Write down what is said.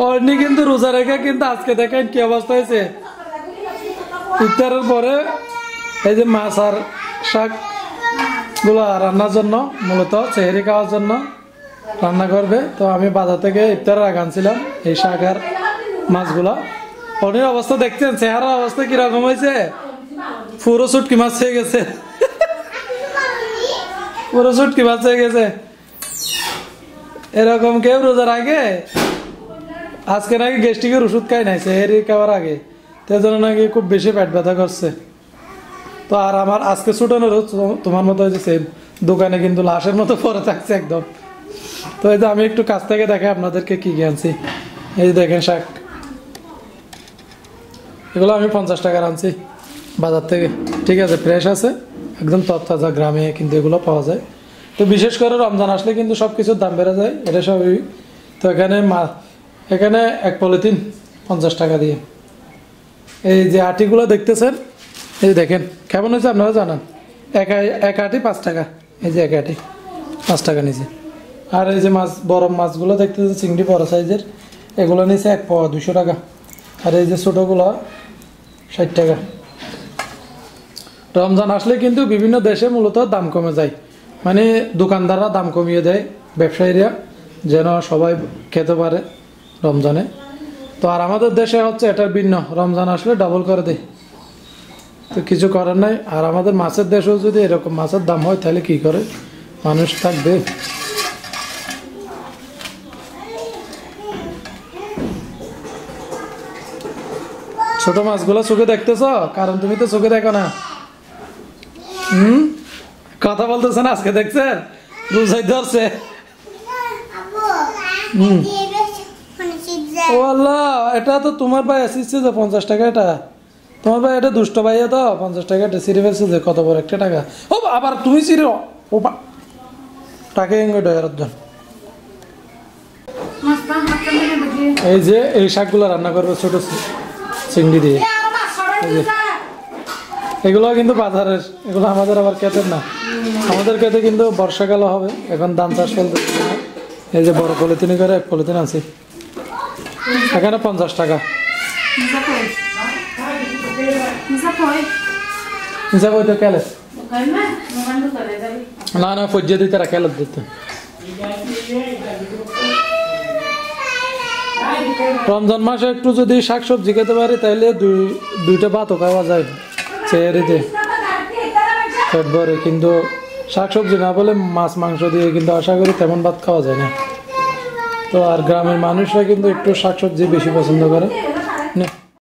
অর্নি কিন্তু রোজা রেখে কিন্তু আজকে দেখেন কি অবস্থা হয়েছে। ইফতারের পরে এই যে মাছ আর শাক গুলা রান্নার জন্য, মূলত সেহরি খাওয়ার জন্য রান্না করবে। তো আমি বাজার থেকে ইফতারের আগে আনছিলাম এই শাক আর মাছগুলা। অর্নির অবস্থা দেখছেন, চেহারার অবস্থা কিরকম হয়েছে, পুরো শুটকি মাছ হয়ে গেছে, পুরো শুটকি মাছ হয়ে গেছে। এরকম কেউ রোজার আগে আজকে নাকি গ্যাস্ট্রিকের ওষুধ খাই নাই সেহেরি খাওয়ার আগে, তার জন্য নাকি খুব বেশি পেট ব্যথা করছে। তো আর আমার আজকে ছুটানোর তোমার মতো হয়েছে সেম, দোকানে কিন্তু লাশের মতো পরে থাকছে একদম। তো এই যে আমি একটু কাছ থেকে দেখাই আপনাদেরকে কি কি আনছি। এই যে দেখেন শাক, এগুলো আমি 50 টাকার আনছি বাজার থেকে, ঠিক আছে, ফ্রেশ আছে একদম তরতাজা, গ্রামে কিন্তু এগুলো পাওয়া যায়। তো বিশেষ করে রমজান আসলে কিন্তু সব কিছুর দাম বেড়ে যায়, এটা সবই। তো এখানে এক পলিথিন 50 টাকা দিয়ে। এই যে আটিগুলো দেখতেছেন, এই দেখেন কেমন হয়েছে আপনারা জানান। এক আটি 5 টাকা, এই যে এক আটি 5 টাকা নিচে। আর এই যে মাছ, বড় মাছগুলো দেখতেছেন, চিংড়ি বড় সাইজের, এগুলো নিচে 1 পোয়া 200 টাকা। আর এই যে ছোটোগুলো 60 টাকা। রমজান আসলে কিন্তু বিভিন্ন দেশে মূলত দাম কমে যায়, মানে দোকানদাররা দাম কমিয়ে দেয়, ব্যবসায়ীরা যেন সবাই খেতে পারে রমজানে। তো আর আমাদের দেশে হচ্ছে এটা ভিন্ন, রমজান আসলে ডাবল করে দেয়, তো কিছু করার নাই। আর আমাদের মাছের দেশেও যদি এরকম মাছের দাম হয় তাহলে কি করে মানুষ থাকবে। ছোট মাছগুলো চোখে দেখতেছ, কারণ তুমি তো চোখে দেখো না। কথা বলতেছেন, আজকে দেখছেন রোজাই ধরছে। ও আল্লাহ, এটা তো তোমার ভাই আসছে যে 50 টাকা, এটা তোমার ভাই, এটা দুষ্ট ভাইয়া তো 50 টাকা সিঁড়ে ফেলছে যে কত বড় একটা টাকা। ও আবার তুমি সিঁড়ে ও টাকা একজন। এই যে এই শাকগুলো রান্না করবে ছোট চিংড়ি দিয়ে, এগুলো কিন্তু বাজারের, এগুলো আমাদের আবার ক্ষেতের না। আমাদের ক্ষেতে কিন্তু বর্ষাকাল হবে, এখন ধান চাষ ফেলতে। এই যে বড় পলিথিনে করে 1 পলিথিন আছে, এখানে 50 টাকা। না না ফজ্জে দিতে খেলত দিতে। রমজান মাসে একটু যদি শাকসবজি খেতে পারি তাহলে দুইটা ভাতও খাওয়া যায় চেহারিতে পেট ভরে। কিন্তু শাকসবজি না বলে মাছ মাংস দিয়ে কিন্তু আশা করি তেমন ভাত খাওয়া যায় না। তো আর গ্রামের মানুষরা কিন্তু একটু শাকসবজি বেশি পছন্দ করে না।